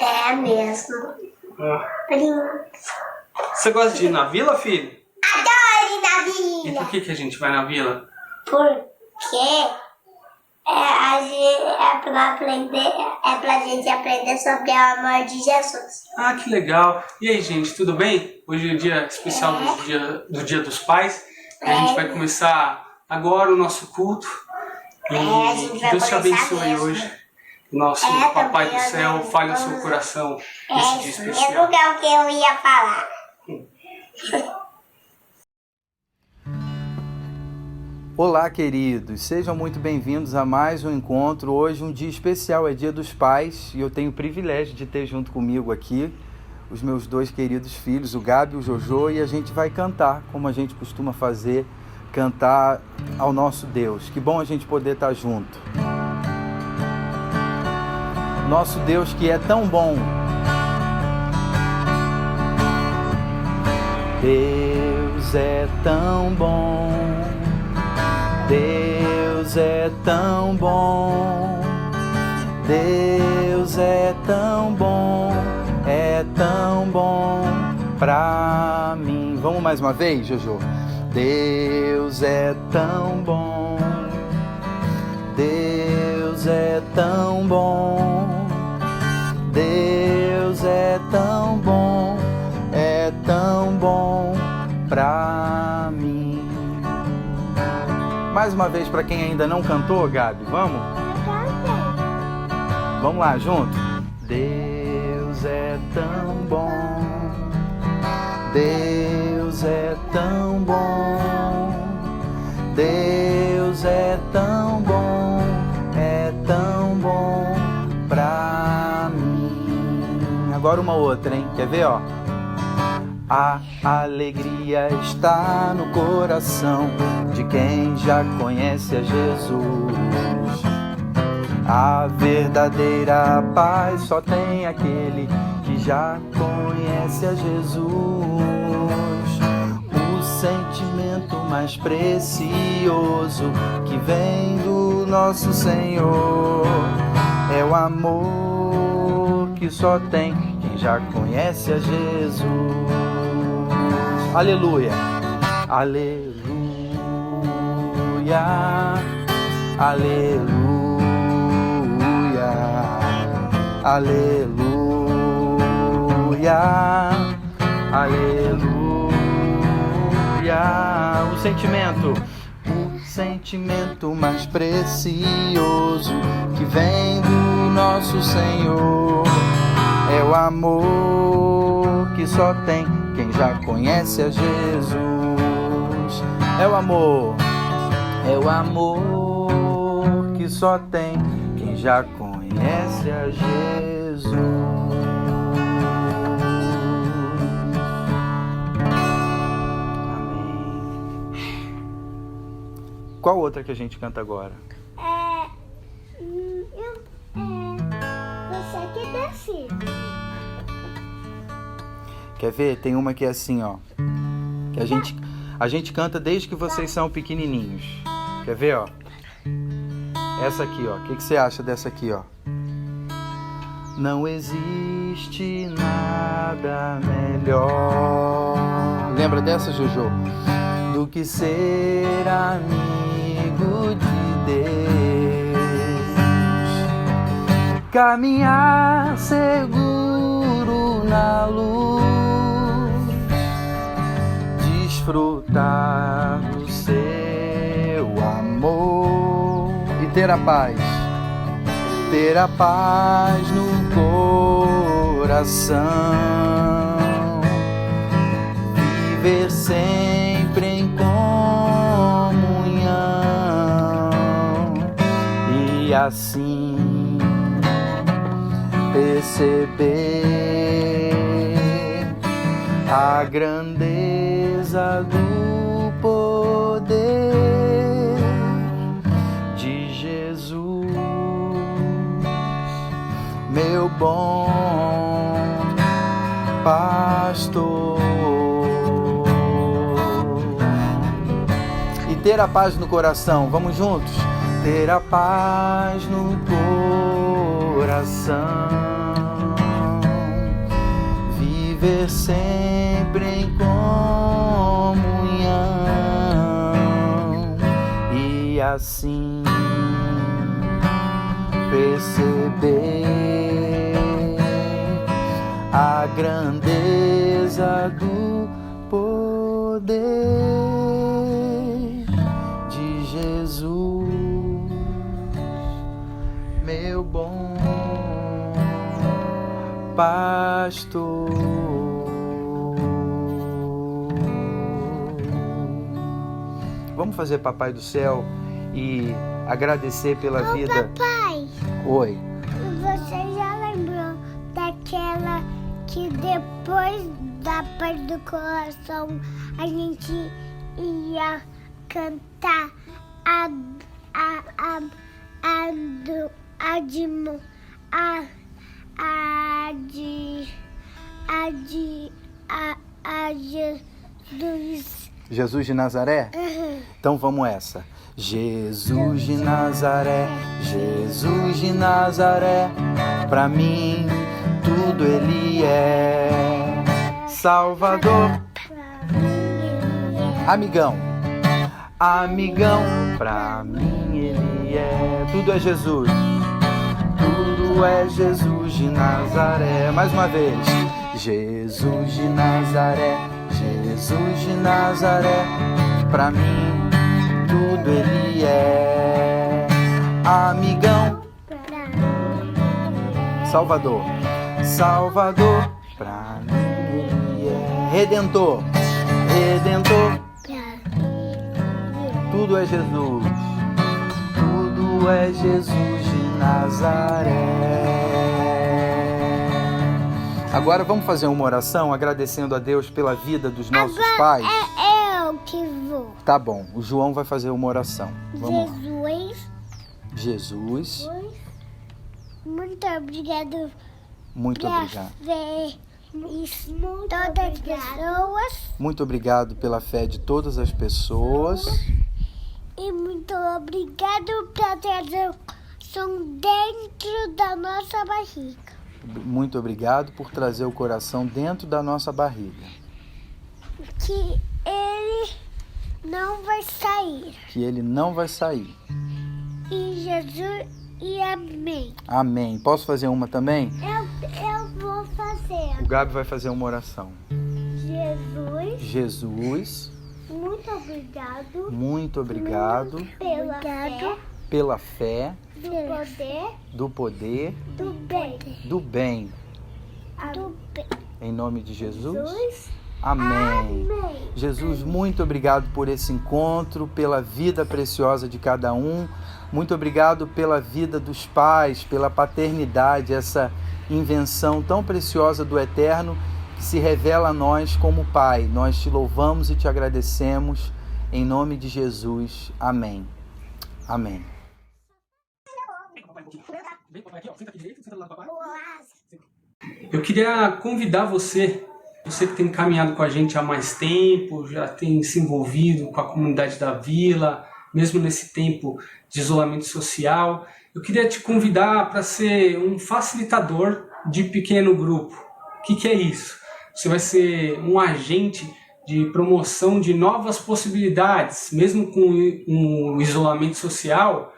É mesmo. Você gosta de ir na vila, filho? Adoro ir na E vila. por que a gente vai na vila? Porque é pra gente aprender sobre o amor de Jesus. Ah, que legal. E aí, gente, tudo bem? Hoje é o dia especial do Dia dos Pais. E a gente vai começar agora o nosso culto. E a gente que vai Deus te começar abençoe mesmo. hoje. Nosso Papai do Céu, fale o seu coração nesse dia especial. Mesmo que é o que eu ia falar. Olá, queridos, sejam muito bem-vindos a mais um encontro. Hoje um dia especial, é Dia dos Pais, e eu tenho o privilégio de ter junto comigo aqui os meus dois queridos filhos, o Gabi e o Jojo, e a gente vai cantar, como a gente costuma fazer, cantar ao nosso Deus. Que bom a gente poder estar junto. Nosso Deus que é tão bom. Deus é tão bom. Deus é tão bom, Deus é tão bom pra mim. Vamos mais uma vez, Jojo? Deus é tão bom, Deus é tão bom, Deus é tão bom pra mim. Mais uma vez, para quem ainda não cantou, Gabi, vamos? Vamos lá, junto? Deus é tão bom, Deus é tão bom, Deus é tão bom pra mim. Agora uma outra, hein? Quer ver, ó? A alegria está no coração de quem já conhece a Jesus. A verdadeira paz só tem aquele que já conhece a Jesus. O sentimento mais precioso que vem do nosso Senhor é o amor que só tem quem já conhece a Jesus. Aleluia, aleluia, aleluia, aleluia, aleluia. O sentimento mais precioso que vem do nosso Senhor é o amor que só tem quem já conhece a Jesus. É o amor que só tem quem já conhece a Jesus. Amém. Qual outra que a gente canta agora? Você que decide. Quer ver? Tem uma que é assim, ó. Que a gente canta desde que vocês são pequenininhos. Quer ver, ó? Essa aqui, ó. O que você acha dessa aqui, ó? Não existe nada melhor. Lembra dessa, Jojo? Do que ser amigo de Deus. Caminhar seguro na luz. Desfrutar do seu amor e ter a paz no coração, viver sempre em comunhão e assim perceber a grandeza do poder de Jesus, meu bom pastor. E ter a paz no coração, vamos juntos? Ter a paz no coração, viver sempre em comunhão e assim perceber a grandeza do poder de Jesus, meu bom pastor. Vamos fazer Papai do Céu e agradecer pela vida. Papai, Oi. você já lembrou daquela que depois da parte do coração a gente ia cantar Jesus. Jesus de Nazaré? Então vamos essa. Jesus de Nazaré, Jesus de Nazaré, pra mim tudo ele é. Salvador, amigão, amigão, pra mim ele é. Tudo é Jesus, tudo é Jesus de Nazaré. Mais uma vez. Jesus de Nazaré, Jesus de Nazaré, pra mim tudo ele é. Amigão, Salvador, Salvador, pra mim ele é. Redentor, Redentor, tudo é Jesus, tudo é Jesus de Nazaré. Agora vamos fazer uma oração agradecendo a Deus pela vida dos nossos pais. É eu que vou. Tá bom, o João vai fazer uma oração. Vamos lá. Jesus, Jesus, muito obrigado muito por obrigado. ver todas as pessoas Muito obrigado pela fé de todas as pessoas. e muito obrigado por trazer o som dentro da nossa barriga. Muito obrigado por trazer o coração dentro da nossa barriga. Que ele não vai sair. Que ele não vai sair. E Jesus e amém. Amém. Posso fazer uma também? Eu vou fazer. O Gabi vai fazer uma oração. Jesus, Jesus, muito obrigado pela fé, do poder, do poder, do bem. do bem. Em nome de Jesus. Amém. Jesus, muito obrigado por esse encontro, pela vida preciosa de cada um. Muito obrigado pela vida dos pais, pela paternidade, essa invenção tão preciosa do Eterno que se revela a nós como Pai. Nós te louvamos e te agradecemos em nome de Jesus. Amém. Amém. Eu queria convidar você que tem caminhado com a gente há mais tempo, já tem se envolvido com a comunidade da vila, mesmo nesse tempo de isolamento social, eu queria te convidar para ser um facilitador de pequeno grupo. O que é isso? Você vai ser um agente de promoção de novas possibilidades, mesmo com um isolamento social.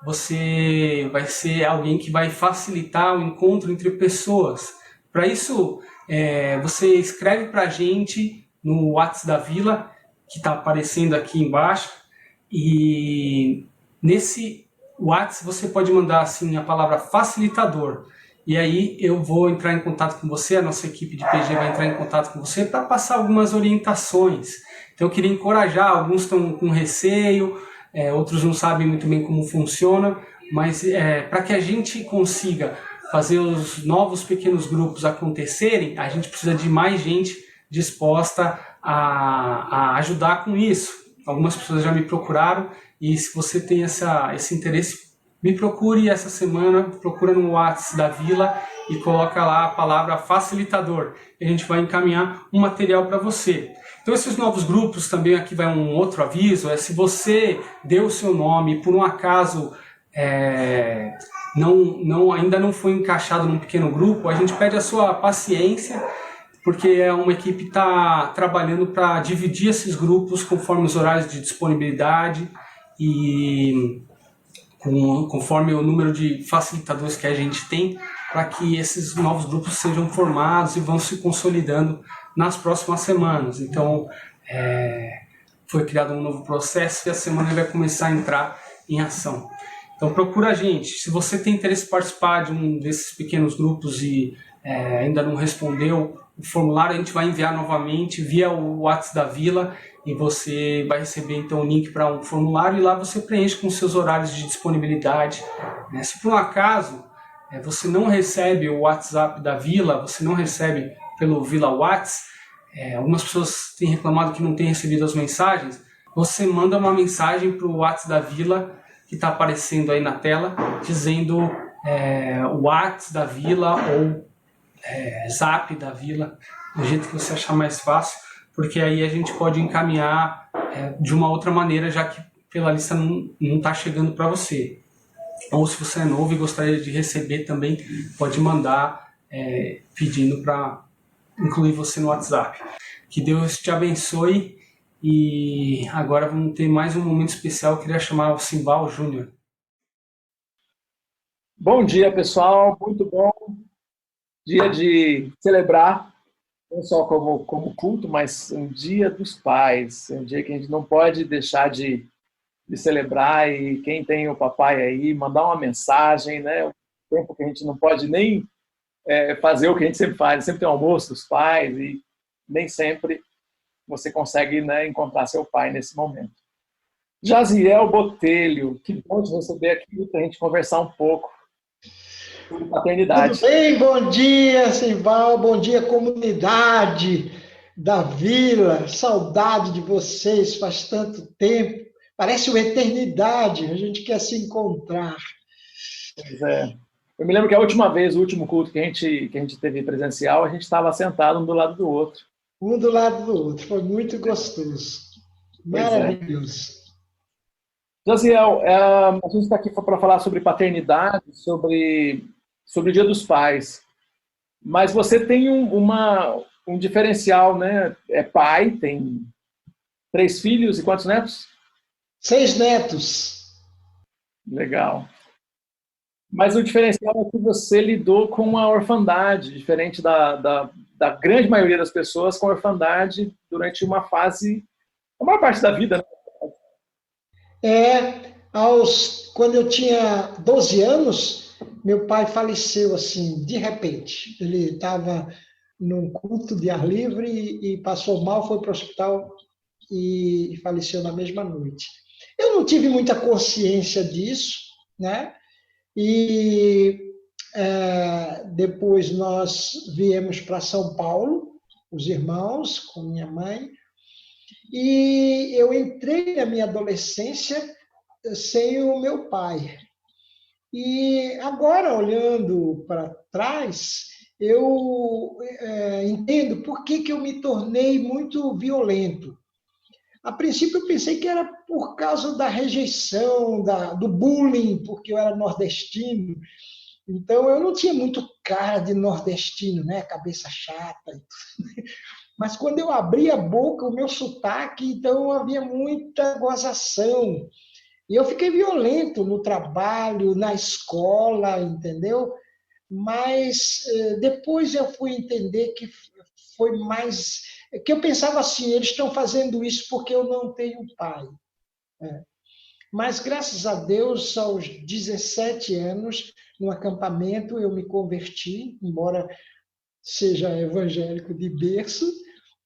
Você vai ser alguém que vai facilitar o encontro entre pessoas. Para isso, você escreve para a gente no WhatsApp da Vila, que está aparecendo aqui embaixo, e nesse WhatsApp você pode mandar assim, a palavra facilitador. E aí eu vou entrar em contato com você, a nossa equipe de PG vai entrar em contato com você para passar algumas orientações. Então eu queria encorajar, alguns estão com receio, outros não sabem muito bem como funciona, mas para que a gente consiga fazer os novos pequenos grupos acontecerem, a gente precisa de mais gente disposta a ajudar com isso. Algumas pessoas já me procuraram e se você tem esse interesse, me procure essa semana, procura no WhatsApp da Vila e coloca lá a palavra facilitador. E a gente vai encaminhar um material para você. Então esses novos grupos também, aqui vai um outro aviso, se você deu o seu nome e por um acaso ainda não foi encaixado num pequeno grupo, a gente pede a sua paciência, porque é uma equipe que está trabalhando para dividir esses grupos conforme os horários de disponibilidade e conforme o número de facilitadores que a gente tem, para que esses novos grupos sejam formados e vão se consolidando nas próximas semanas. Então, foi criado um novo processo e a semana vai começar a entrar em ação. Então, procura a gente. Se você tem interesse em participar de um desses pequenos grupos e ainda não respondeu o formulário, a gente vai enviar novamente via o WhatsApp da Vila e você vai receber então o link para um formulário e lá você preenche com seus horários de disponibilidade. Se por um acaso você não recebe o WhatsApp da Vila, você não recebe pelo Vila WhatsApp, algumas pessoas têm reclamado que não têm recebido as mensagens, você manda uma mensagem para o WhatsApp da Vila que está aparecendo aí na tela, dizendo o WhatsApp da Vila ou Zap da Vila, do jeito que você achar mais fácil, porque aí a gente pode encaminhar de uma outra maneira, já que pela lista não está chegando para você. Ou se você é novo e gostaria de receber também, pode mandar pedindo para incluir você no WhatsApp. Que Deus te abençoe e agora vamos ter mais um momento especial. Eu queria chamar o Simbal Júnior. Bom dia, pessoal. Muito bom. Dia de celebrar, não só como culto, mas um dia dos pais. Um dia que a gente não pode deixar de celebrar, e quem tem o papai aí, mandar uma mensagem, né? Um tempo que a gente não pode nem fazer o que a gente sempre faz, sempre tem um almoço dos pais e nem sempre você consegue, né, encontrar seu pai nesse momento. Jaziel Botelho, que bom te receber aqui para a gente conversar um pouco sobre paternidade. Tudo bem? Bom dia, Simbal, bom dia, comunidade da Vila, saudade de vocês, faz tanto tempo, parece uma eternidade, a gente quer se encontrar. Pois é. Eu me lembro que a última vez, o último culto que a gente teve presencial, a gente estava sentado um do lado do outro. Um do lado do outro, foi muito gostoso, maravilhoso. Jaziel, a gente está aqui para falar sobre paternidade, sobre o Dia dos Pais, mas você tem um diferencial, né? É pai, tem 3 filhos e quantos netos? 6 netos. Legal. Mas o diferencial é que você lidou com a orfandade, diferente da grande maioria das pessoas, com a orfandade durante uma fase, a maior parte da vida, né? Quando eu tinha 12 anos, meu pai faleceu assim, de repente. Ele estava num culto de ar livre e passou mal, foi para o hospital e faleceu na mesma noite. Eu não tive muita consciência disso, né? E depois nós viemos para São Paulo, os irmãos, com minha mãe, e eu entrei na minha adolescência sem o meu pai. E agora, olhando para trás, eu entendo por que eu me tornei muito violento. A princípio, eu pensei que era por causa da rejeição, do bullying, porque eu era nordestino. Então, eu não tinha muito cara de nordestino, né? Cabeça chata e tudo. Mas quando eu abri a boca, o meu sotaque, então havia muita gozação. E eu fiquei violento no trabalho, na escola, entendeu? Mas depois eu fui entender que foi mais... que eu pensava assim, eles estão fazendo isso porque eu não tenho pai. Mas, graças a Deus, aos 17 anos, no acampamento, eu me converti, embora seja evangélico de berço,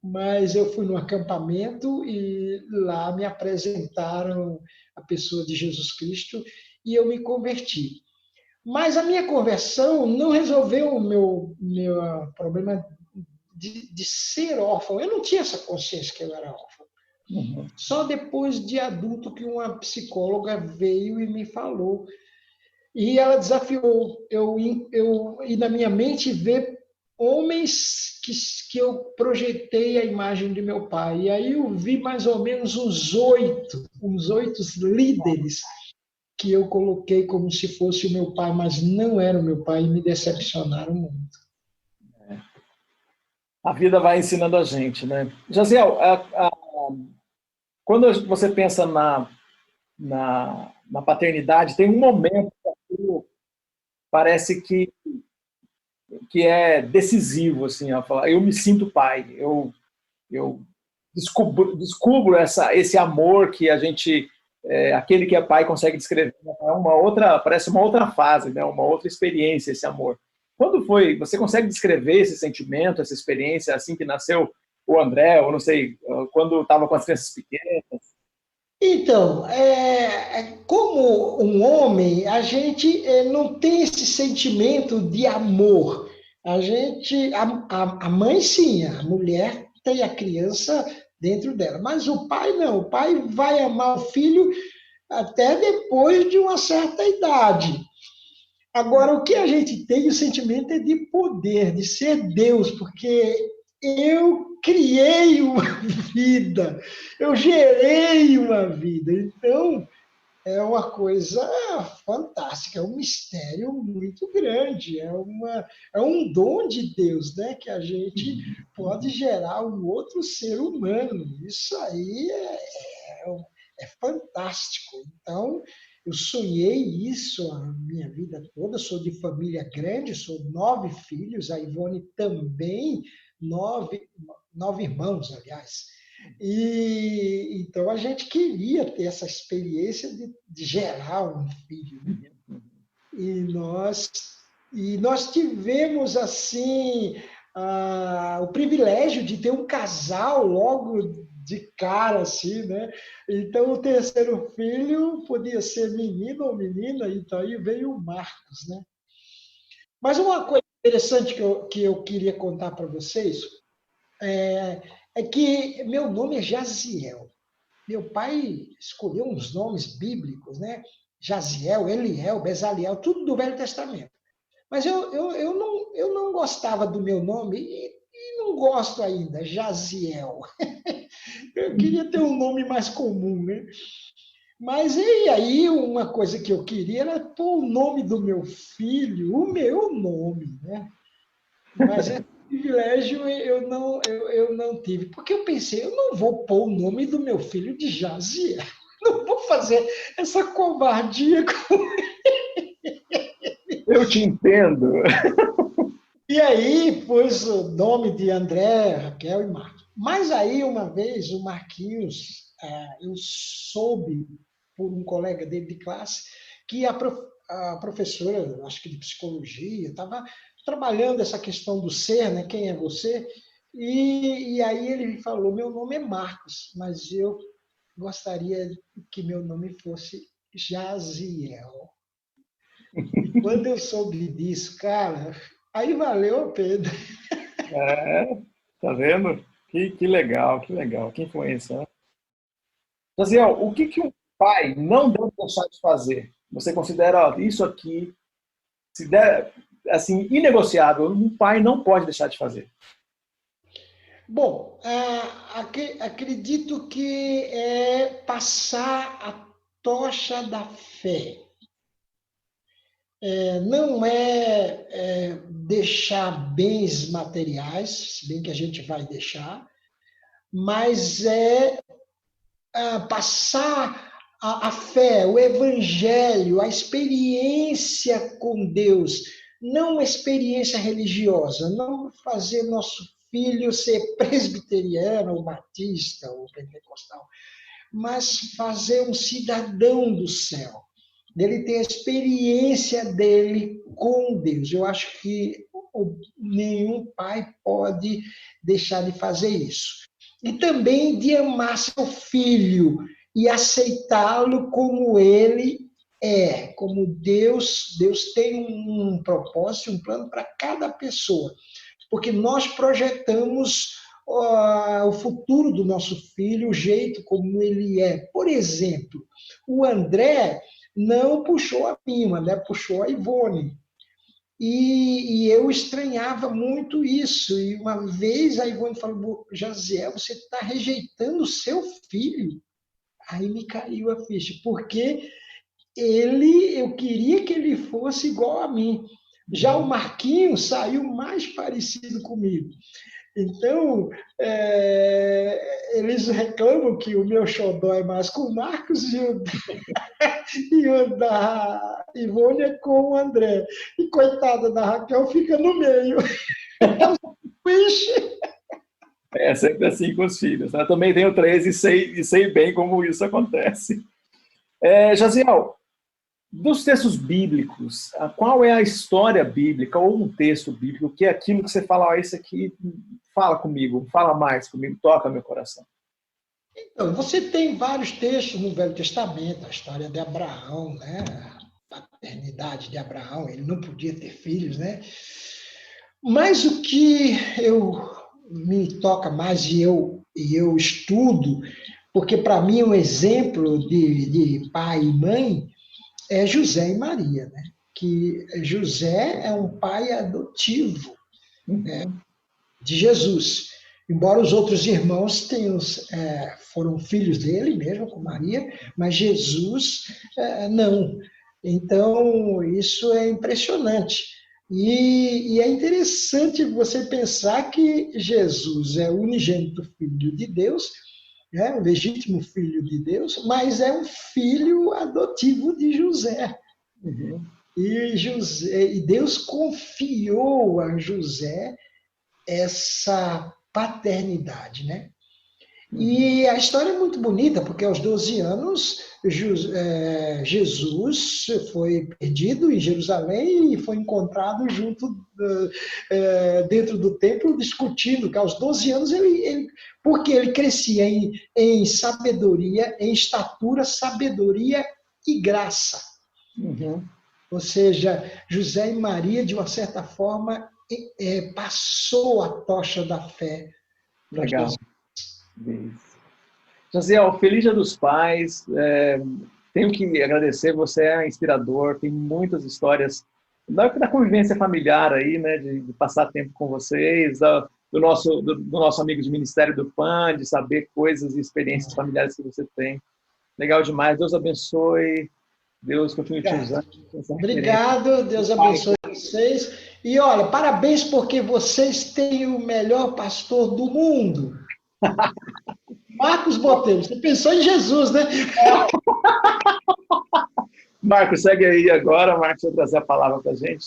mas eu fui no acampamento e lá me apresentaram a pessoa de Jesus Cristo e eu me converti. Mas a minha conversão não resolveu o meu problema de ser órfão. Eu não tinha essa consciência que eu era órfão. Uhum. Só depois de adulto que uma psicóloga veio e me falou. E ela desafiou e na minha mente ver homens que eu projetei a imagem de meu pai. E aí eu vi mais ou menos uns 8 líderes que eu coloquei como se fosse o meu pai, mas não era o meu pai, e me decepcionaram muito. A vida vai ensinando a gente, né? Jaziel, quando você pensa na paternidade, tem um momento que parece que é decisivo, assim, ó, falar, eu me sinto pai, eu descubro esse amor que a gente, aquele que é pai consegue descrever, é uma outra, parece uma outra fase, né? Uma outra experiência, esse amor. Quando foi? Você consegue descrever esse sentimento, essa experiência, assim que nasceu o André, ou não sei, quando estava com as crianças pequenas? Então, como um homem, a gente não tem esse sentimento de amor. A mãe sim, a mulher tem a criança dentro dela, mas o pai não. O pai vai amar o filho até depois de uma certa idade. Agora, o que a gente tem, o sentimento é de poder, de ser Deus, porque eu criei uma vida, eu gerei uma vida. Então, é uma coisa fantástica, é um mistério muito grande, é um dom de Deus, né? Que a gente pode gerar um outro ser humano. Isso aí é fantástico. Então, eu sonhei isso a minha vida toda. Sou de família grande, sou 9 filhos, a Ivone também, 9 irmãos, aliás. E então a gente queria ter essa experiência de gerar um filho, né? E nós tivemos assim o privilégio de ter um casal logo de cara, assim, né? Então o terceiro filho podia ser menino ou menina, então aí veio o Marcos, né? Mas uma coisa interessante que eu queria contar para vocês é que meu nome é Jaziel. Meu pai escolheu uns nomes bíblicos, né? Jaziel, Eliel, Bezaliel, tudo do Velho Testamento. Mas eu não gostava do meu nome e não gosto ainda, Jaziel. Eu queria ter um nome mais comum, né? Mas e aí uma coisa que eu queria era pôr o nome do meu filho, o meu nome, né? Mas esse privilégio eu não tive, porque eu pensei, eu não vou pôr o nome do meu filho de Jaziel, não vou fazer essa covardia. Eu te entendo. E aí pôs o nome de André, Raquel e Marcos. Mas aí uma vez o Marquinhos, eu soube por um colega dele de classe que a professora, acho que de psicologia, estava trabalhando essa questão do ser, né? Quem é você? E aí ele me falou, meu nome é Marcos, mas eu gostaria que meu nome fosse Jaziel. E quando eu soube disso, cara, aí valeu a pena. Tá vendo? Que legal, que legal. Que influência, né? Jaziel, o que um pai não deve deixar de fazer? Você considera ó, isso aqui, se der, assim, inegociável, um pai não pode deixar de fazer. Bom, acredito que é passar a tocha da fé. Não é deixar bens materiais, se bem que a gente vai deixar, mas é passar a fé, o evangelho, a experiência com Deus, não uma experiência religiosa, não fazer nosso filho ser presbiteriano, ou batista, ou pentecostal, mas fazer um cidadão do céu, dele ter a experiência dele com Deus. Eu acho que nenhum pai pode deixar de fazer isso. E também de amar seu filho e aceitá-lo como ele é, como Deus tem um propósito, um plano para cada pessoa, porque nós projetamos o futuro do nosso filho, o jeito como ele é. Por exemplo, o André não puxou a mim, o André puxou a Ivone. E eu estranhava muito isso. E uma vez a Ivone falou, Jaziel, você está rejeitando o seu filho? Aí me caiu a ficha, porque eu queria que ele fosse igual a mim. Já o Marquinhos saiu mais parecido comigo. Então, eles reclamam que o meu xodó é mais com o Marcos e o da Ivone é com o André. E coitada da Raquel fica no meio. Vixe! É sempre assim com os filhos. Né? Eu também tenho 3 e sei bem como isso acontece. Jaziel, dos textos bíblicos, qual é a história bíblica ou um texto bíblico que é aquilo que você fala, isso aqui fala comigo, fala mais comigo, toca meu coração? Então, você tem vários textos no Velho Testamento, a história de Abraão, né? A paternidade de Abraão, ele não podia ter filhos, né? Mas o que me toca mais e eu estudo, porque para mim um exemplo de pai e mãe é José e Maria, né? Que José é um pai adotivo, né, de Jesus. Embora os outros irmãos foram filhos dele mesmo, com Maria, mas Jesus não. Então, isso é impressionante. E é interessante você pensar que Jesus é o unigênito filho de Deus, o legítimo filho de Deus, mas é um filho adotivo de José. Uhum. E Deus confiou a José essa paternidade, né? E a história é muito bonita, porque aos 12 anos, Jesus foi perdido em Jerusalém e foi encontrado dentro do templo, discutindo que aos 12 anos, porque ele crescia em sabedoria, em estatura, sabedoria e graça. Uhum. Ou seja, José e Maria, de uma certa forma, passou a tocha da fé. Legal. Jaziel, feliz Dia dos Pais. Tenho que agradecer, você é inspirador, tem muitas histórias da convivência familiar aí, né, de passar tempo com vocês, do nosso amigo de Ministério do PAN, de saber coisas e experiências familiares que você tem. Legal demais. Deus abençoe. Deus continue te usando. Obrigado, Deus abençoe vocês. E olha, parabéns porque vocês têm o melhor pastor do mundo. Marcos Botelho, você pensou em Jesus, né? Marcos, segue aí agora. Marcos vai trazer a palavra para a gente.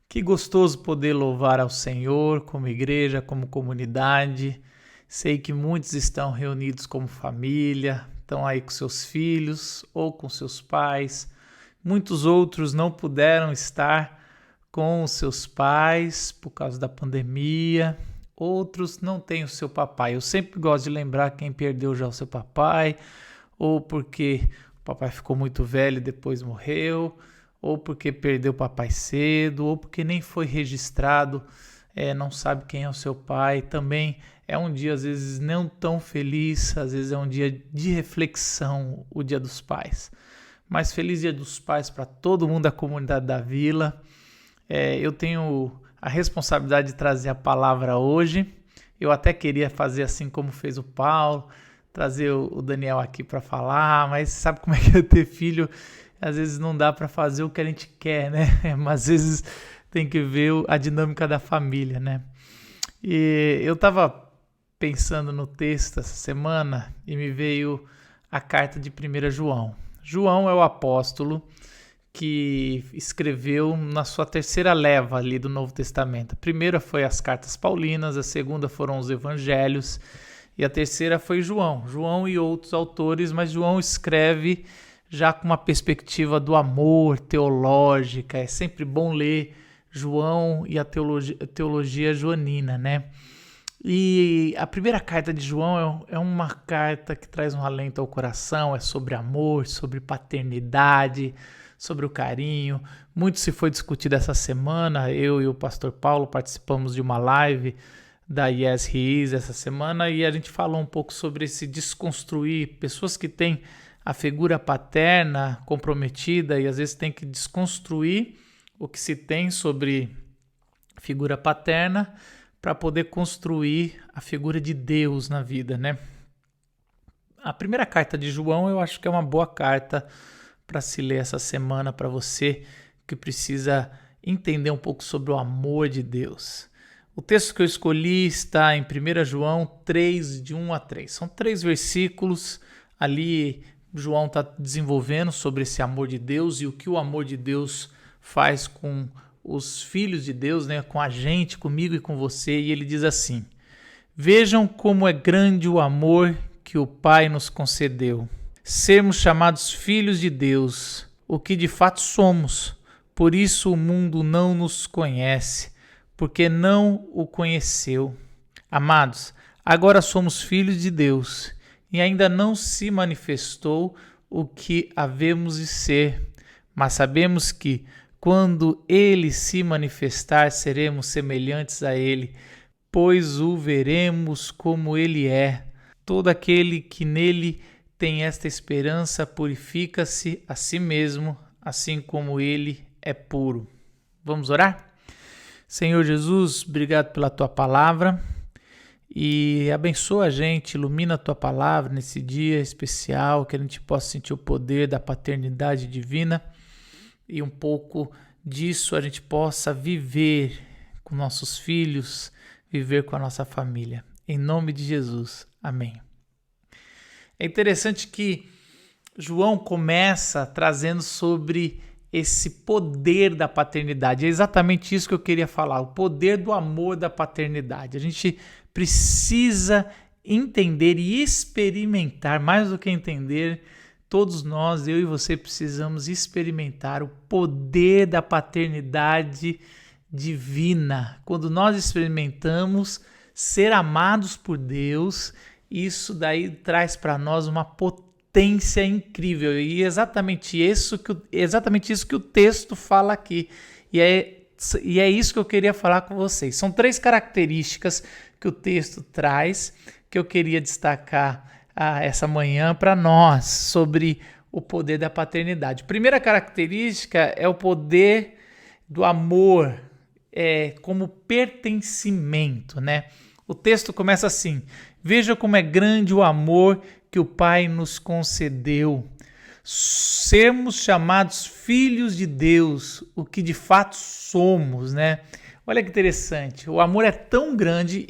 Que gostoso poder louvar ao Senhor como igreja, como comunidade. Sei que muitos estão reunidos como família, estão aí com seus filhos ou com seus pais. Muitos outros não puderam estar com os seus pais por causa da pandemia. Outros não têm o seu papai. Eu sempre gosto de lembrar quem perdeu já o seu papai, ou porque o papai ficou muito velho e depois morreu, ou porque perdeu o papai cedo, ou porque nem foi registrado, não sabe quem é o seu pai. Também é um dia, às vezes, não tão feliz, às vezes é um dia de reflexão, o Dia dos Pais. Mas feliz Dia dos Pais para todo mundo da comunidade da Vila. Eu tenho a responsabilidade de trazer a palavra hoje. Eu até queria fazer assim como fez o Paulo, trazer o Daniel aqui para falar, mas sabe como é que é ter filho? Às vezes não dá para fazer o que a gente quer, né? Mas às vezes tem que ver a dinâmica da família, né? E eu estava pensando no texto essa semana e me veio a carta de 1 João. João é o apóstolo que escreveu na sua terceira leva ali do Novo Testamento. A primeira foi as cartas paulinas, a segunda foram os evangelhos e a terceira foi João. João e outros autores, mas João escreve já com uma perspectiva do amor teológica. É sempre bom ler João e a teologia joanina, né? E a primeira carta de João é uma carta que traz um alento ao coração, é sobre amor, sobre paternidade, sobre o carinho. Muito se foi discutido essa semana. Eu e o pastor Paulo participamos de uma live da Yes He Is essa semana e a gente falou um pouco sobre esse desconstruir, pessoas que têm a figura paterna comprometida e às vezes tem que desconstruir o que se tem sobre figura paterna para poder construir a figura de Deus na vida, né? A primeira carta de João eu acho que é uma boa carta para se ler essa semana para você que precisa entender um pouco sobre o amor de Deus. O texto que eu escolhi está em 1 João 3, de 1 a 3. São 3 versículos. Ali João está desenvolvendo sobre esse amor de Deus e o que o amor de Deus faz com os filhos de Deus, né? Com a gente, comigo e com você. E ele diz assim: vejam como é grande o amor que o Pai nos concedeu. Sermos chamados filhos de Deus, o que de fato somos. Por isso o mundo não nos conhece, porque não o conheceu. Amados, agora somos filhos de Deus e ainda não se manifestou o que havemos de ser, mas sabemos que, quando Ele se manifestar, seremos semelhantes a Ele, pois o veremos como Ele é. Todo aquele que nele tem esta esperança purifica-se a si mesmo, assim como Ele é puro. Vamos orar? Senhor Jesus, obrigado pela Tua palavra e abençoa a gente, ilumina a Tua palavra nesse dia especial, que a gente possa sentir o poder da paternidade divina e um pouco disso a gente possa viver com nossos filhos, viver com a nossa família. Em nome de Jesus. Amém. É interessante que João começa trazendo sobre esse poder da paternidade. É exatamente isso que eu queria falar, o poder do amor da paternidade. A gente precisa entender e experimentar, mais do que entender, todos nós, eu e você, precisamos experimentar o poder da paternidade divina. Quando nós experimentamos ser amados por Deus, isso daí traz para nós uma potência incrível. E é exatamente isso que o texto fala aqui. E é isso que eu queria falar com vocês. São 3 características que o texto traz, que eu queria destacar essa manhã para nós, sobre o poder da paternidade. Primeira característica é o poder do amor como pertencimento, né? O texto começa assim: veja como é grande o amor que o Pai nos concedeu. Sermos chamados filhos de Deus, o que de fato somos, né? Olha que interessante, o amor é tão grande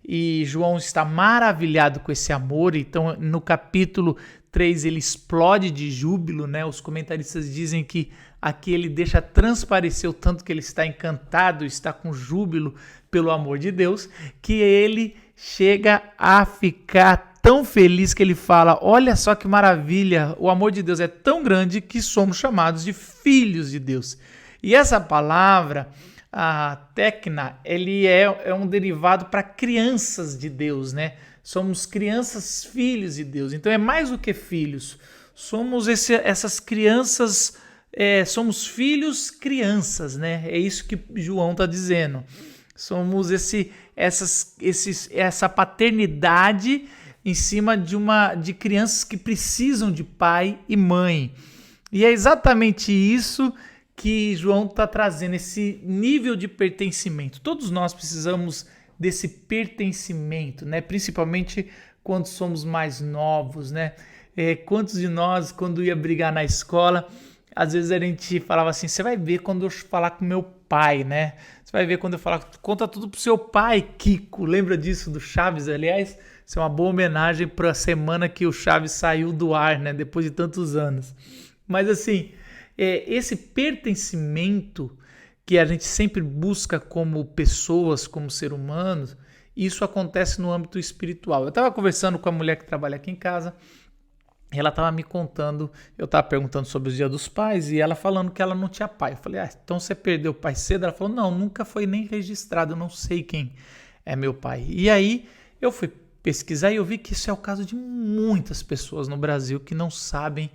e João está maravilhado com esse amor. Então, no capítulo 3, ele explode de júbilo, né? Os comentaristas dizem que aqui ele deixa transparecer o tanto que ele está encantado, está com júbilo pelo amor de Deus, que ele chega a ficar tão feliz que ele fala: olha só que maravilha, o amor de Deus é tão grande que somos chamados de filhos de Deus. E essa palavra, a tecna, ele é um derivado para crianças de Deus, né? Somos crianças, filhos de Deus. Então é mais do que filhos. Somos essas crianças, somos filhos, crianças, né? É isso que João está dizendo. Somos essa paternidade em cima de crianças que precisam de pai e mãe. E é exatamente isso que João está trazendo, esse nível de pertencimento. Todos nós precisamos desse pertencimento, né? Principalmente quando somos mais novos, né? Quantos de nós, quando ia brigar na escola, às vezes a gente falava assim: você vai ver quando eu falar com meu pai, né? Você vai ver quando eu falar, conta tudo pro seu pai, Kiko. Lembra disso do Chaves? Aliás, isso é uma boa homenagem para a semana que o Chaves saiu do ar, né? Depois de tantos anos. Mas assim, esse pertencimento que a gente sempre busca como pessoas, como ser humanos, isso acontece no âmbito espiritual. Eu estava conversando com a mulher que trabalha aqui em casa, e ela estava me contando, eu estava perguntando sobre os dias dos pais, e ela falando que ela não tinha pai. Eu falei: então você perdeu o pai cedo? Ela falou: não, nunca foi nem registrado, eu não sei quem é meu pai. E aí eu fui pesquisar e eu vi que isso é o caso de muitas pessoas no Brasil que não sabem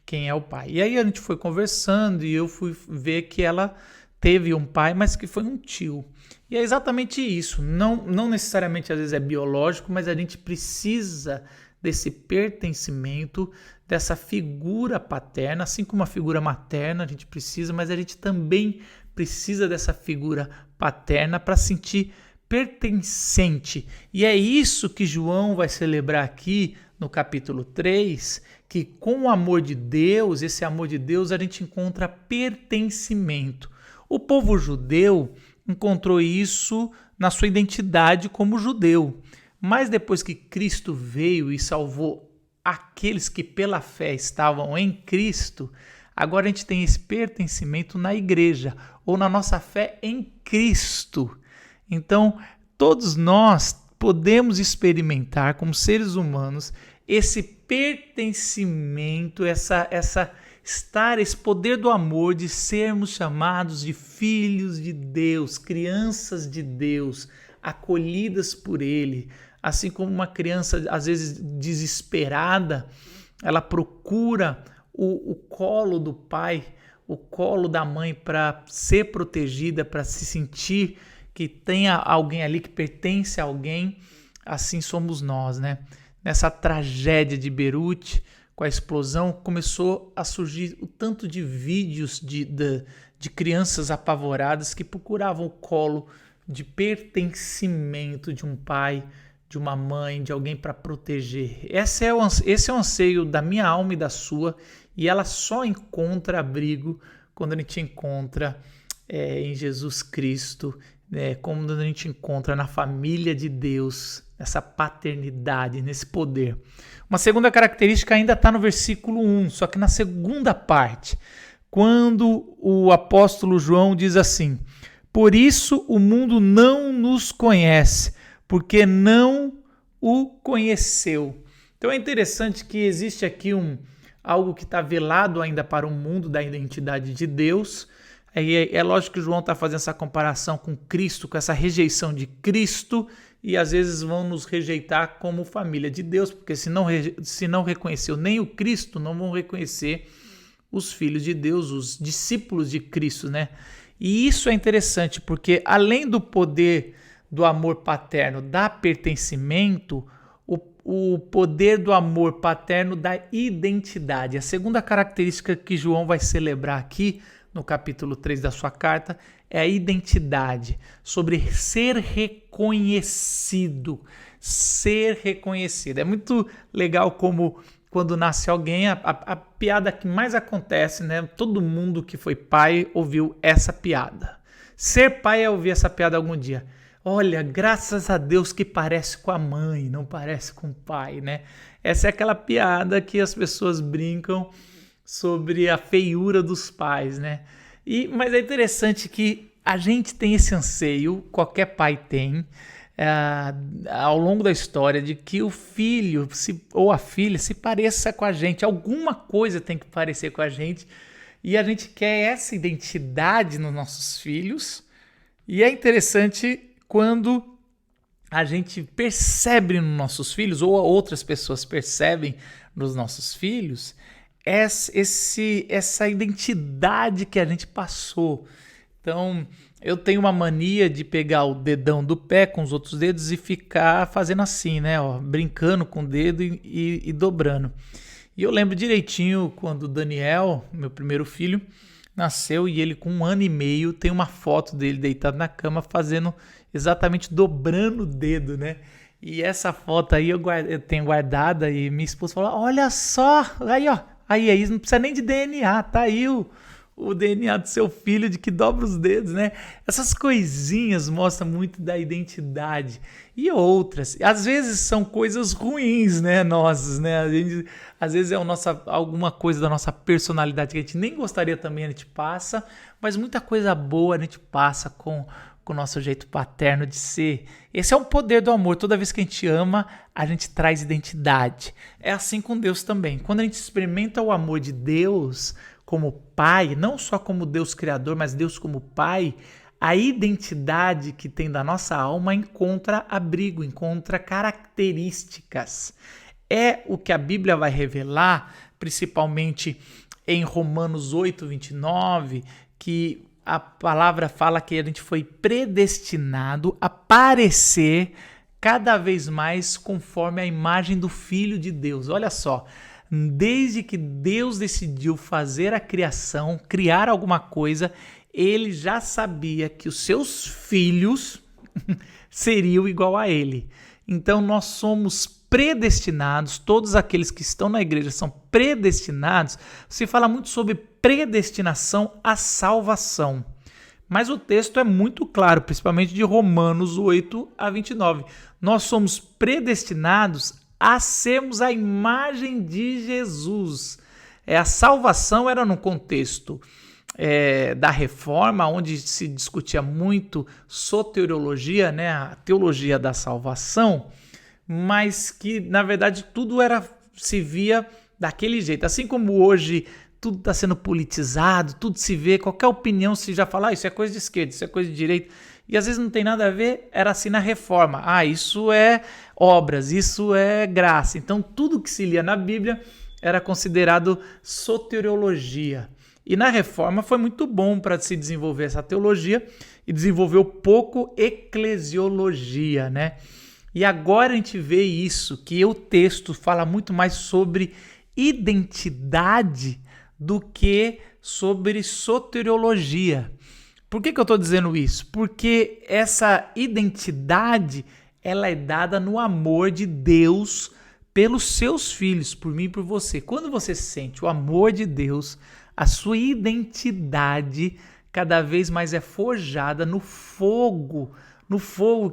quem é o pai. E aí a gente foi conversando e eu fui ver que ela teve um pai, mas que foi um tio. E é exatamente isso. Não necessariamente às vezes é biológico, mas a gente precisa desse pertencimento, dessa figura paterna, assim como a figura materna a gente precisa, mas a gente também precisa dessa figura paterna para sentir pertencente. E é isso que João vai celebrar aqui no capítulo 3, que com o amor de Deus, esse amor de Deus, a gente encontra pertencimento. O povo judeu encontrou isso na sua identidade como judeu. Mas depois que Cristo veio e salvou aqueles que pela fé estavam em Cristo, agora a gente tem esse pertencimento na igreja, ou na nossa fé em Cristo. Então, todos nós podemos experimentar, como seres humanos, esse pertencimento, esse poder do amor de sermos chamados de filhos de Deus, crianças de Deus, acolhidas por Ele. Assim como uma criança, às vezes desesperada, ela procura o colo do pai, o colo da mãe para ser protegida, para se sentir que tenha alguém ali, que pertence a alguém. Assim somos nós, né? Nessa tragédia de Beirute, com a explosão, começou a surgir o tanto de vídeos de crianças apavoradas que procuravam o colo de pertencimento de um pai, de uma mãe, de alguém para proteger. Esse é o anseio da minha alma e da sua, e ela só encontra abrigo quando a gente encontra em Jesus Cristo, quando a gente encontra na família de Deus, essa paternidade, nesse poder. Uma segunda característica ainda está no versículo 1, só que na segunda parte, quando o apóstolo João diz assim: por isso o mundo não nos conhece, porque não o conheceu. Então é interessante que existe aqui algo que está velado ainda para o mundo da identidade de Deus. É lógico que João está fazendo essa comparação com Cristo, com essa rejeição de Cristo, e às vezes vão nos rejeitar como família de Deus, porque se não reconheceu nem o Cristo, não vão reconhecer os filhos de Deus, os discípulos de Cristo, né? E isso é interessante, porque além do poder do amor paterno, dá pertencimento, o poder do amor paterno da identidade. A segunda característica que João vai celebrar aqui no capítulo 3 da sua carta é a identidade, sobre ser reconhecido. Ser reconhecido. É muito legal como quando nasce alguém, a piada que mais acontece, né? Todo mundo que foi pai ouviu essa piada. Ser pai é ouvir essa piada algum dia. Olha, graças a Deus que parece com a mãe, não parece com o pai, né? Essa é aquela piada que as pessoas brincam sobre a feiura dos pais, né? Mas é interessante que a gente tem esse anseio, qualquer pai tem, ao longo da história, de que o filho ou a filha se pareça com a gente. Alguma coisa tem que parecer com a gente, e a gente quer essa identidade nos nossos filhos. E é interessante quando a gente percebe nos nossos filhos, ou outras pessoas percebem nos nossos filhos, essa identidade que a gente passou. Então, eu tenho uma mania de pegar o dedão do pé com os outros dedos e ficar fazendo assim, né? Ó, brincando com o dedo e dobrando. E eu lembro direitinho quando o Daniel, meu primeiro filho, nasceu, e ele com 1 ano e meio tem uma foto dele deitado na cama fazendo exatamente dobrando o dedo, né? E essa foto aí eu tenho guardada, e minha esposa falou: olha só, aí ó, aí não precisa nem de DNA, tá aí o DNA do seu filho de que dobra os dedos, né? Essas coisinhas mostram muito da identidade. E outras, às vezes são coisas ruins, né, nossas, né? Às vezes é alguma coisa da nossa personalidade que a gente nem gostaria também, a gente passa, mas muita coisa boa a gente passa com o nosso jeito paterno de ser. Esse é o poder do amor. Toda vez que a gente ama, a gente traz identidade. É assim com Deus também. Quando a gente experimenta o amor de Deus como Pai, não só como Deus Criador, mas Deus como Pai, a identidade que tem da nossa alma encontra abrigo, encontra características. É o que a Bíblia vai revelar, principalmente em Romanos 8, 29, que a palavra fala que a gente foi predestinado a parecer cada vez mais conforme a imagem do Filho de Deus. Olha só, desde que Deus decidiu fazer a criação, criar alguma coisa, ele já sabia que os seus filhos seriam igual a ele. Então nós somos predestinados, todos aqueles que estão na igreja são predestinados. Se fala muito sobre predestinação à salvação. Mas o texto é muito claro, principalmente de Romanos 8 a 29. Nós somos predestinados a sermos a imagem de Jesus. A salvação era no contexto da reforma, onde se discutia muito soteriologia, né, a teologia da salvação, mas que, na verdade, tudo se via daquele jeito. Assim como hoje tudo está sendo politizado, tudo se vê, qualquer opinião se já fala, isso é coisa de esquerda, isso é coisa de direita, e às vezes não tem nada a ver, era assim na reforma. Isso é obras, isso é graça. Então tudo que se lia na Bíblia era considerado soteriologia. E na reforma foi muito bom para se desenvolver essa teologia e desenvolveu pouco eclesiologia, né? E agora a gente vê isso, que o texto fala muito mais sobre identidade do que sobre soteriologia. Por que eu estou dizendo isso? Porque essa identidade ela é dada no amor de Deus pelos seus filhos, por mim e por você. Quando você sente o amor de Deus, a sua identidade cada vez mais é forjada no fogo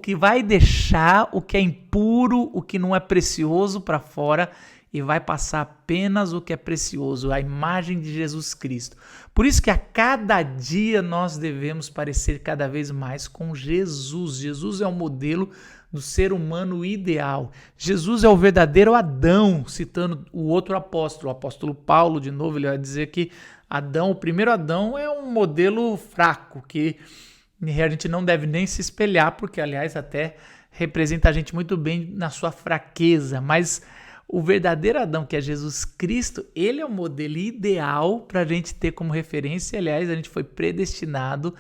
que vai deixar o que é impuro, o que não é precioso para fora e vai passar apenas o que é precioso, a imagem de Jesus Cristo. Por isso que a cada dia nós devemos parecer cada vez mais com Jesus. Jesus é o modelo do ser humano ideal. Jesus é o verdadeiro Adão, citando o outro apóstolo, o apóstolo Paulo, de novo, ele vai dizer que o primeiro Adão é um modelo fraco, que a gente não deve nem se espelhar, porque, aliás, até representa a gente muito bem na sua fraqueza, mas o verdadeiro Adão, que é Jesus Cristo, ele é o modelo ideal para a gente ter como referência. Aliás, a gente foi predestinado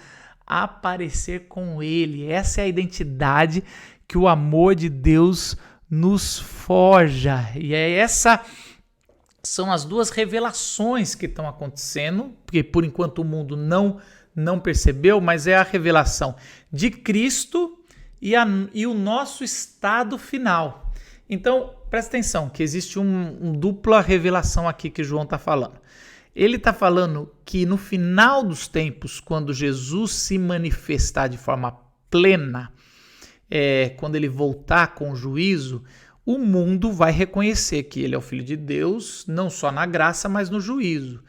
a parecer com ele. Essa é a identidade que o amor de Deus nos forja. E são as duas revelações que estão acontecendo, porque por enquanto o mundo não percebeu, mas é a revelação de Cristo e o nosso estado final. Então, presta atenção, que existe uma dupla revelação aqui que João está falando. Ele está falando que no final dos tempos, quando Jesus se manifestar de forma plena, quando ele voltar com o juízo, o mundo vai reconhecer que ele é o Filho de Deus, não só na graça, mas no juízo.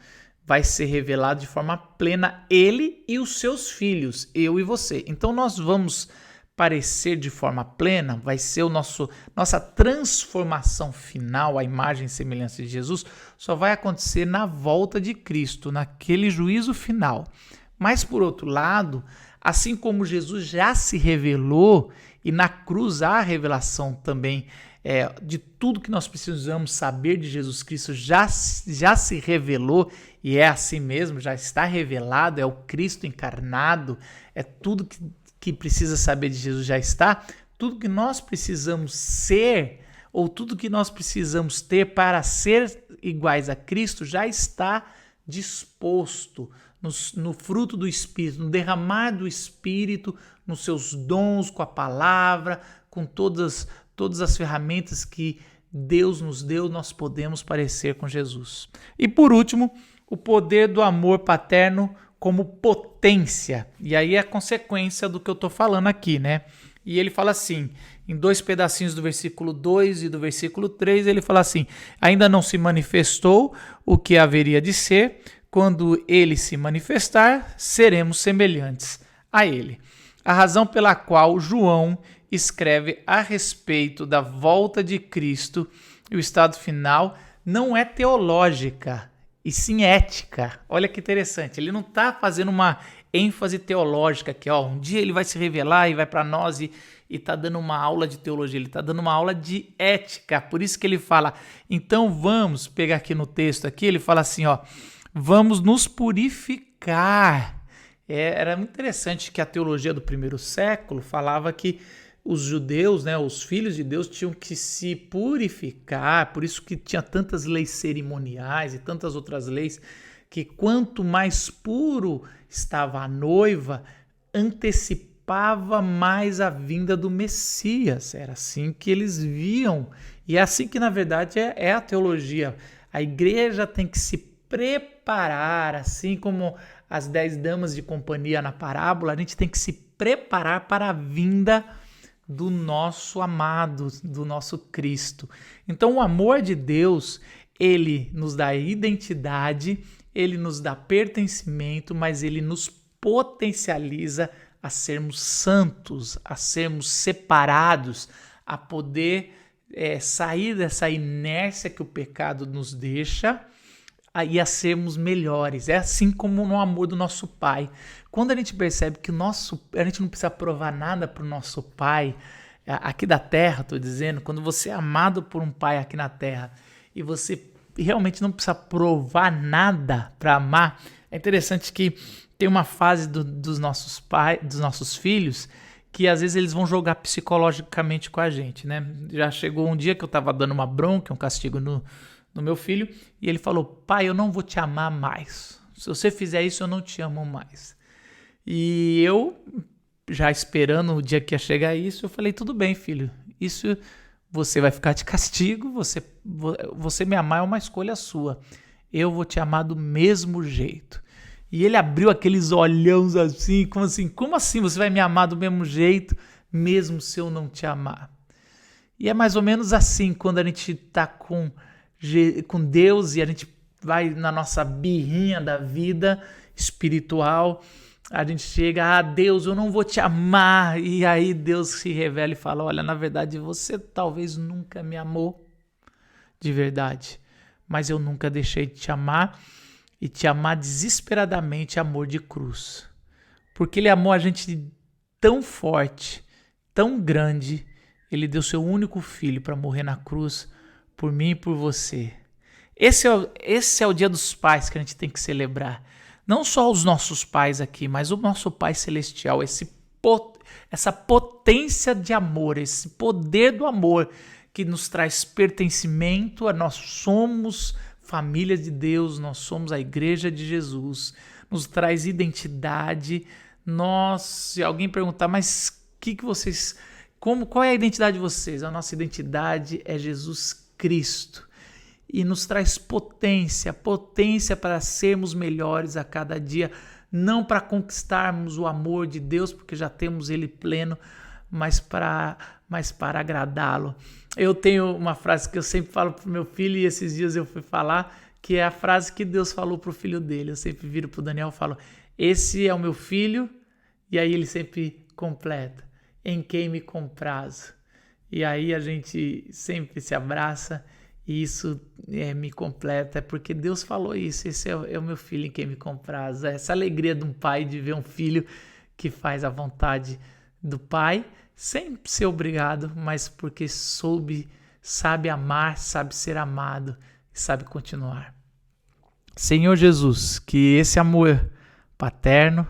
Vai ser revelado de forma plena ele e os seus filhos, eu e você. Então nós vamos parecer de forma plena, vai ser nossa transformação final, a imagem e semelhança de Jesus, só vai acontecer na volta de Cristo, naquele juízo final. Mas por outro lado, assim como Jesus já se revelou, e na cruz há a revelação também de tudo que nós precisamos saber de Jesus Cristo, já se revelou, e é assim mesmo, já está revelado, é o Cristo encarnado, é tudo que precisa saber de Jesus já está, tudo que nós precisamos ser, ou tudo que nós precisamos ter para ser iguais a Cristo, já está disposto no fruto do Espírito, no derramar do Espírito, nos seus dons, com a palavra, com todas as ferramentas que Deus nos deu, nós podemos parecer com Jesus. E por último, o poder do amor paterno como potência. E aí é a consequência do que eu estou falando aqui, né? E ele fala assim, em 2 pedacinhos do versículo 2 e do versículo 3, ele fala assim: ainda não se manifestou o que haveria de ser, quando ele se manifestar, seremos semelhantes a ele. A razão pela qual João escreve a respeito da volta de Cristo e o estado final não é teológica, e sim ética. Olha que interessante, ele não está fazendo uma ênfase teológica aqui, um dia ele vai se revelar e vai para nós e está dando uma aula de teologia, ele está dando uma aula de ética. Por isso que ele fala, então vamos pegar aqui no texto, aqui ele fala assim, vamos nos purificar. Era muito interessante que a teologia do primeiro século falava que os judeus, né, os filhos de Deus, tinham que se purificar, por isso que tinha tantas leis cerimoniais e tantas outras leis, que quanto mais puro estava a noiva, antecipava mais a vinda do Messias. Era assim que eles viam, e é assim que na verdade é a teologia. A igreja tem que se preparar, assim como as 10 damas de companhia na parábola, a gente tem que se preparar para a vinda do nosso amado, do nosso Cristo. Então o amor de Deus, ele nos dá identidade, ele nos dá pertencimento, mas ele nos potencializa a sermos santos, a sermos separados, a poder sair dessa inércia que o pecado nos deixa e a sermos melhores. É assim como no amor do nosso Pai. Quando a gente percebe que a gente não precisa provar nada para o nosso Pai, aqui da terra, estou dizendo, quando você é amado por um Pai aqui na terra e você realmente não precisa provar nada para amar, é interessante que tem uma fase dos nossos pais, dos nossos filhos, que às vezes eles vão jogar psicologicamente com a gente, né? Já chegou um dia que eu estava dando uma bronca, um castigo no meu filho, e ele falou: pai, eu não vou te amar mais. Se você fizer isso, eu não te amo mais. E eu, já esperando o dia que ia chegar isso, eu falei: tudo bem, filho, isso você vai ficar de castigo, você me amar é uma escolha sua. Eu vou te amar do mesmo jeito. E ele abriu aqueles olhões assim, como assim você vai me amar do mesmo jeito, mesmo se eu não te amar? E é mais ou menos assim, quando a gente está com Deus e a gente vai na nossa birrinha da vida espiritual, a gente chega: Deus, eu não vou te amar. E aí Deus se revela e fala: olha, na verdade você talvez nunca me amou de verdade, mas eu nunca deixei de te amar, e te amar desesperadamente, amor de cruz. Porque ele amou a gente tão forte, tão grande, ele deu seu único filho para morrer na cruz por mim e por você. Esse é o Dia dos Pais que a gente tem que celebrar. Não só os nossos pais aqui, mas o nosso Pai Celestial, essa potência de amor, esse poder do amor que nos traz pertencimento. Nós somos família de Deus, nós somos a igreja de Jesus, nos traz identidade. Se alguém perguntar, mas qual é a identidade de vocês? A nossa identidade é Jesus Cristo. E nos traz potência para sermos melhores a cada dia, não para conquistarmos o amor de Deus, porque já temos ele pleno, mas para agradá-lo. Eu tenho uma frase que eu sempre falo para o meu filho, e esses dias eu fui falar, que é a frase que Deus falou para o filho dele. Eu sempre viro para o Daniel e falo: esse é o meu filho, e aí ele sempre completa: em quem me comprazo. E aí a gente sempre se abraça, e isso me completa, porque Deus falou isso: esse é o meu filho em quem me comprazo. Essa alegria de um pai de ver um filho que faz a vontade do pai, sem ser obrigado, mas porque sabe amar, sabe ser amado e sabe continuar. Senhor Jesus, que esse amor paterno,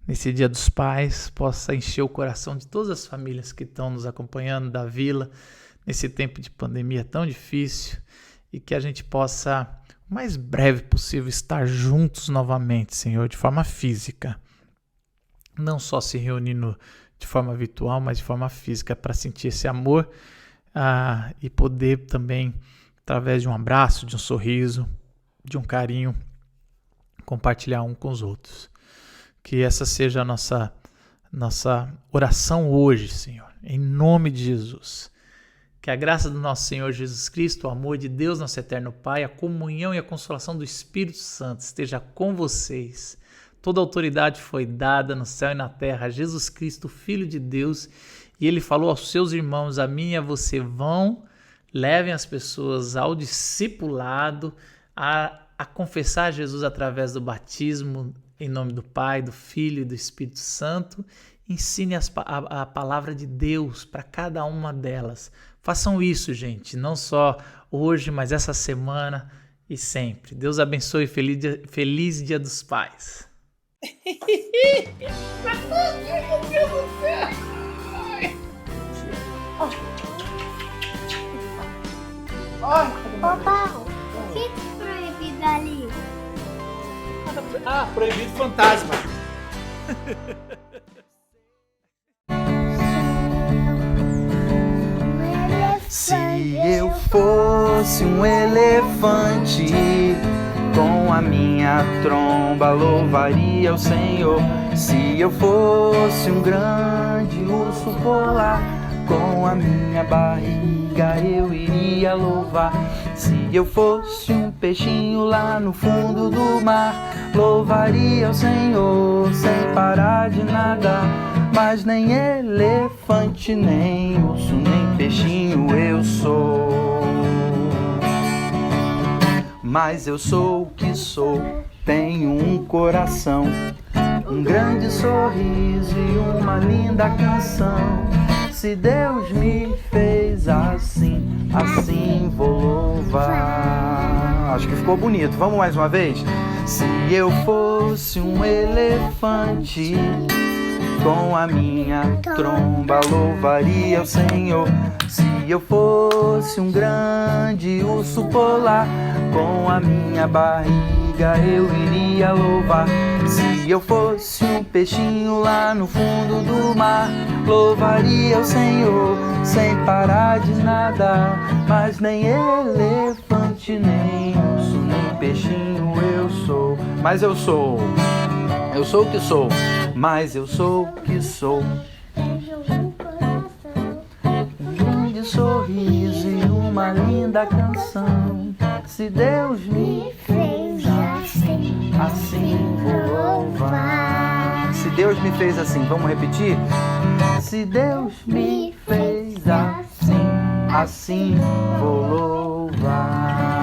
nesse Dia dos Pais, possa encher o coração de todas as famílias que estão nos acompanhando da vila, nesse tempo de pandemia tão difícil, e que a gente possa, o mais breve possível, estar juntos novamente, Senhor, de forma física. Não só se reunindo de forma virtual, mas de forma física, para sentir esse amor e poder também, através de um abraço, de um sorriso, de um carinho, compartilhar um com os outros. Que essa seja a nossa oração hoje, Senhor, em nome de Jesus. Que a graça do nosso Senhor Jesus Cristo, o amor de Deus, nosso eterno Pai, a comunhão e a consolação do Espírito Santo esteja com vocês. Toda autoridade foi dada no céu e na terra a Jesus Cristo, Filho de Deus, e ele falou aos seus irmãos: a mim e a você vão, levem as pessoas ao discipulado, a confessar Jesus através do batismo, em nome do Pai, do Filho e do Espírito Santo. Ensine a palavra de Deus para cada uma delas. Façam isso, gente, não só hoje, mas essa semana e sempre. Deus abençoe e feliz Dia dos Pais. Papai, o que é proibido ali? Proibido fantasma. Se eu fosse um elefante, Com a minha tromba louvaria o Senhor. Se eu fosse um grande urso polar, com a minha barriga eu iria louvar. Se eu fosse um peixinho lá no fundo do mar, louvaria o Senhor sem parar de nadar. Mas nem elefante, nem urso, nem peixinho eu sou. Mas eu sou o que sou, tenho um coração, um grande sorriso e uma linda canção. Se Deus me fez assim, assim vou louvar. Acho que ficou bonito, vamos mais uma vez? Se eu fosse um elefante, com a minha tromba louvaria o Senhor. Se eu fosse um grande urso polar, com a minha barriga eu iria louvar. Se eu fosse um peixinho lá no fundo do mar, louvaria o Senhor sem parar de nadar. Mas nem elefante, nem urso, nem peixinho eu sou. Mas eu sou o que sou. Mas eu sou o que sou. Um grande sorriso e uma linda canção. Se Deus me fez assim, assim vou louvar. Se Deus me fez assim, vamos repetir? Se Deus me fez assim, assim vou louvar.